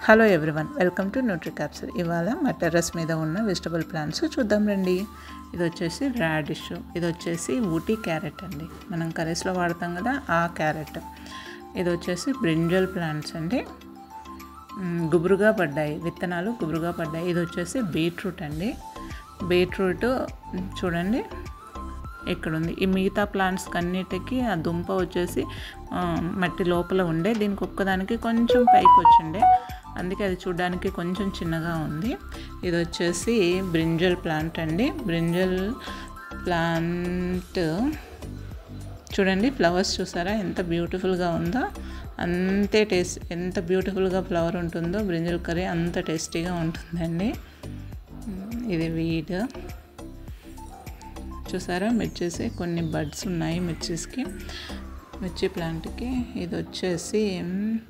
Hello everyone, welcome to Nutri capsule. ఇవాళ మా terrace మీద ఉన్న వెజిటబుల్ ప్లాంట్స్ చూద్దాం రండి. ఇది వచ్చేసి రాడిష్, ఇది వచ్చేసి ఊటీ క్యారెట్ అండి, మనం కర్రీస్లో వాడతాం కదా ఆ క్యారెట్. ఇది వచ్చేసి బ్రింజల్ ప్లాంట్స్ అండి, గుబురుగా పడ్డాయి, విత్తనాలు గుబురుగా పడ్డాయి. ఇది వచ్చేసి బీట్రూట్ అండి, బీట్రూట్ చూడండి ఇక్కడ ఉంది. ఈ మిగతా ప్లాంట్స్ అన్నిటికీ ఆ దుంప వచ్చేసి మట్టి లోపల ఉండే, దీనికి ఒక్కదానికి కొంచెం పైకి వచ్చిండే, అందుకే అది చూడడానికి కొంచెం చిన్నగా ఉంది. ఇది వచ్చేసి బ్రింజల్ ప్లాంట్ అండి. బ్రింజల్ ప్లాంట్ చూడండి, ఫ్లవర్స్ చూసారా ఎంత బ్యూటిఫుల్గా ఉందో, అంతే టేస్ట్, ఎంత బ్యూటిఫుల్గా ఫ్లవర్ ఉంటుందో బ్రింజల్ కర్రీ అంత టేస్టీగా ఉంటుందండి. ఇది వీడ్ చూసారా, మిర్చేసి కొన్ని బడ్స్ ఉన్నాయి మిర్చి ప్లాంట్కి. ఇది వచ్చేసి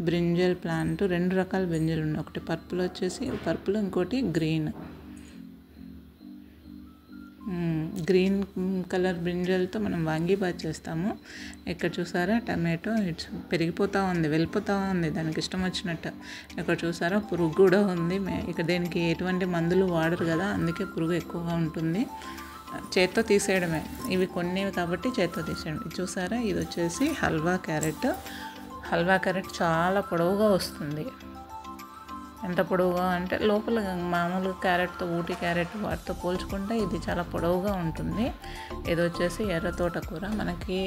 బ్రింజల్ ప్లాంట్, రెండు రకాల బ్రింజల్ ఉన్నాయి, ఒకటి పర్పుల్ వచ్చేసి పర్పుల్, ఇంకోటి గ్రీన్ కలర్ బ్రింజల్తో మనం వాంగీబాత్ చేస్తాము. ఇక్కడ చూసారా టమాటో ఇట్స్ పెరిగిపోతూ ఉంది, వెళ్ళిపోతూ ఉంది దానికి ఇష్టం వచ్చినట్టు. ఇక్కడ చూసారా పురుగు కూడా ఉంది. ఇక్కడ దీనికి ఎటువంటి మందులు వాడరు కదా, అందుకే పురుగు ఎక్కువగా ఉంటుంది. చేత్తో తీసేయడమే, ఇవి కొన్నివి కాబట్టి చేత్తో తీసేయడం. చూసారా ఇది వచ్చేసి హల్వా క్యారెట్. హల్వా క్యారెట్ చాలా పొడవుగా వస్తుంది. ఎంత పొడవుగా అంటే లోపల మామూలుగా క్యారెట్తో, ఊటీ క్యారెట్ వాటితో పోల్చుకుంటే ఇది చాలా పొడవుగా ఉంటుంది. ఇది వచ్చేసి ఎర్ర తోటకూర, మనకి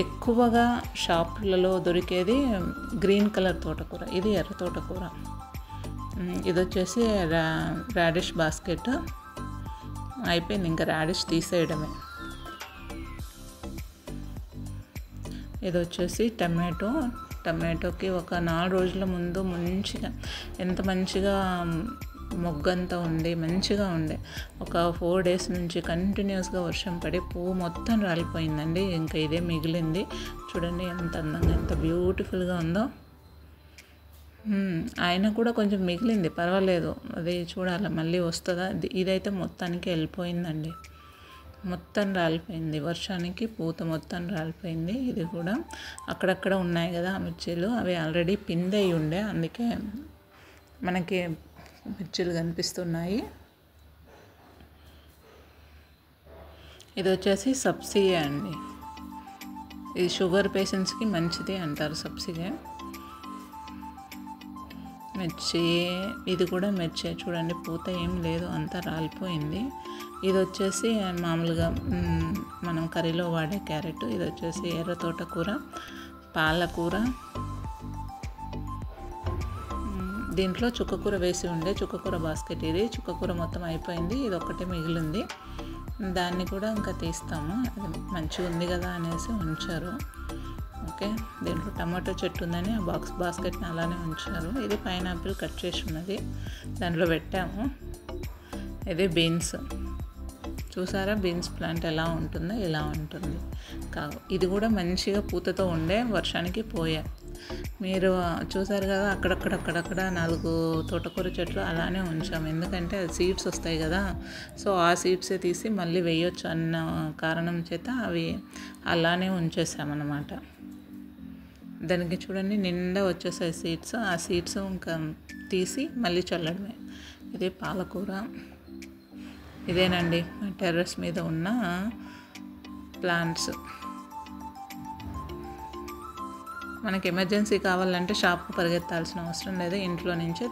ఎక్కువగా షాపులలో దొరికేది గ్రీన్ కలర్ తోటకూర, ఇది ఎర్ర తోటకూర. ఇది వచ్చేసి రాడిష్ బాస్కెట్ అయిపోయింది, ఇంకా రాడిష్ తీసేయడమే. ఇది వచ్చేసి టమాటోకి ఒక 4 రోజుల ముందు ఎంత మంచిగా మొగ్గంతా ఉండి మంచిగా ఉండే, ఒక 4 days నుంచి కంటిన్యూస్గా వర్షం పడి పువ్వు మొత్తం రాలిపోయిందండి. ఇంకా ఇదే మిగిలింది. చూడండి ఎంత అందంగా, ఎంత బ్యూటిఫుల్గా ఉందో. ఆయన కూడా కొంచెం మిగిలింది, పర్వాలేదు, అది చూడాలి మళ్ళీ వస్తుందా. ఇదైతే మొత్తానికి వెళ్ళిపోయిందండి, మొత్తం రాలిపోయింది వర్షానికి, పూత మొత్తం రాలిపోయింది. ఇది కూడా అక్కడక్కడ ఉన్నాయి కదా మిర్చీలు, అవి ఆల్రెడీ పిందె అయి ఉండే, అందుకే మనకి మిర్చీలు కనిపిస్తున్నాయి. ఇది వచ్చేసి సబ్సిగే అండి, ఇది షుగర్ పేషెంట్స్కి మంచిది అంటారు సబ్సిగే. మిర్చి, ఇది కూడా మిర్చి చూడండి, పూత ఏం లేదు, అంతా రాలిపోయింది. ఇది వచ్చేసి మామూలుగా మనం కర్రీలో వాడే క్యారెట్. ఇది వచ్చేసి ఎర్ర తోటకూర, పాలకూర, దీంట్లో చుక్కకూర వేసి ఉండే, చుక్కకూర బాస్కెట్. ఇది చుక్కకూర మొత్తం అయిపోయింది, ఇది ఒక్కటే మిగిలింది, దాన్ని కూడా ఇంకా తీస్తాము. అది మంచిగా ఉంది కదా అనేసి ఉంచారు. ఓకే, దీంట్లో టమాటో చెట్టు ఉందని ఆ బాస్కెట్ని అలానే ఉంచారు. ఇది పైనాపిల్ కట్ చేసి ఉన్నది, దాంట్లో పెట్టాము. ఇది బీన్స్, చూసారా బీన్స్ ప్లాంట్ ఎలా ఉంటుందో ఇలా ఉంటుంది. ఇది కూడా మంచిగా పూతతో ఉండే, వర్షానికి పోయా. మీరు చూసారు కదా, అక్కడక్కడ 4 తోటకూర చెట్లు అలానే ఉంచాము, ఎందుకంటే అది సీడ్స్ వస్తాయి కదా, సో ఆ సీడ్సే తీసి మళ్ళీ వేయొచ్చు అన్న కారణం చేత అవి అలానే ఉంచేసామన్నమాట. దానికి చూడండి నిండా వచ్చేసాయి సీడ్స్, ఆ సీడ్స్ ఇంకా తీసి మళ్ళీ చల్లడమే. ఇది పాలకూర. ఇదేనండి మా టెర్రస్ మీద ఉన్న ప్లాంట్స్. మనకి ఎమర్జెన్సీ కావాలంటే షాప్కి పరిగెత్తాల్సిన అవసరం లేదు, ఇంట్లో నుంచే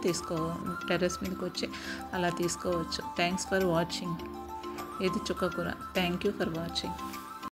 టెర్రస్ మీదకి వచ్చి అలా తీసుకోవచ్చు. Thanks for watching. ఇది చుక్కకూర. Thank you for watching.